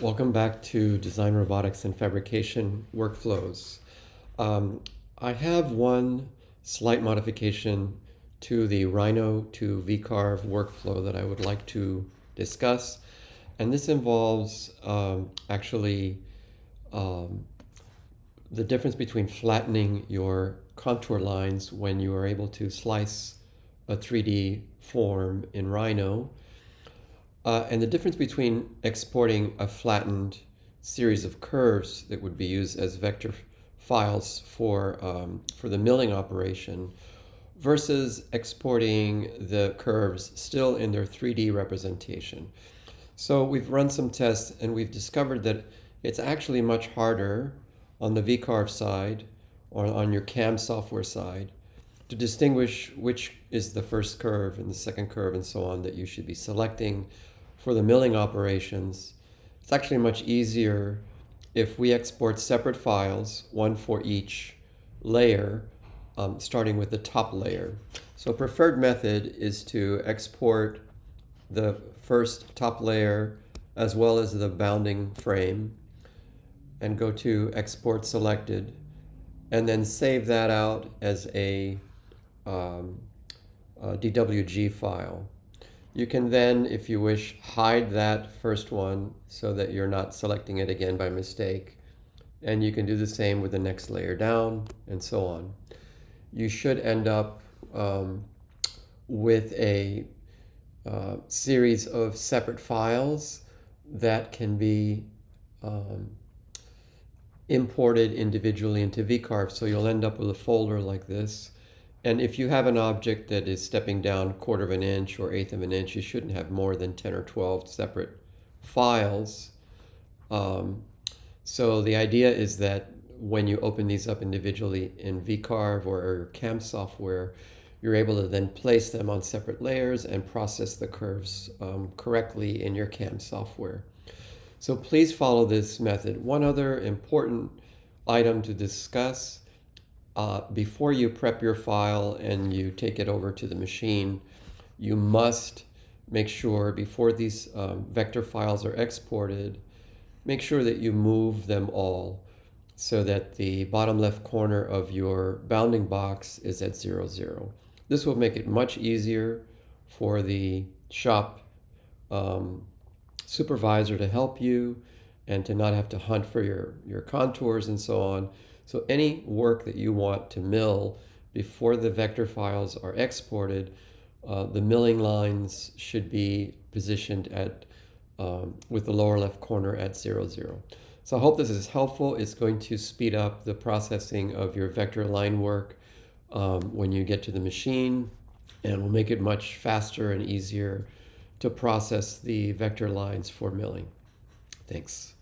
Welcome back to Design Robotics and Fabrication Workflows. Um, I have one slight modification to the Rhino to V-Carve workflow that I would like to discuss. And this involves actually um, the difference between flattening your contour lines when you are able to slice a 3D form in Rhino and the difference between exporting a flattened series of curves that would be used as vector files for the milling operation versus exporting the curves still in their 3D representation. So we've run some tests and we've discovered that it's actually much harder on the V-Carve side or on your CAM software side to distinguish which is the first curve and the second curve and so on that you should be selecting for the milling operations. It's actually much easier if we export separate files, one for each layer, starting with the top layer. So a preferred method is to export the first top layer as well as the bounding frame and go to export selected and then save that out as um, a DWG file. You can then, if you wish, hide that first one so that you're not selecting it again by mistake. And you can do the same with the next layer down and so on. You should end up with a series of separate files that can be um, imported individually into V-Carve. So you'll end up with a folder like this. And if you have an object that is stepping down 1/4 of an inch or 1/8 of an inch, you shouldn't have more than 10 or 12 separate files. Um, so the idea is that when you open these up individually in V-Carve or CAM software, you're able to then place them on separate layers and process the curves correctly in your CAM software. So please follow this method. One other important item to discuss before you prep your file and you take it over to the machine, you must make sure before these vector files are exported, make sure that you move them all so that the bottom left corner of your bounding box is at 0, 0. This will make it much easier for the shop supervisor to help you and to not have to hunt for your contours and so on. So any work that you want to mill before the vector files are exported, the milling lines should be positioned at with the lower left corner at 0, 0. So I hope this is helpful. It's going to speed up the processing of your vector line work when you get to the machine, and will make it much faster and easier to process the vector lines for milling. Thanks.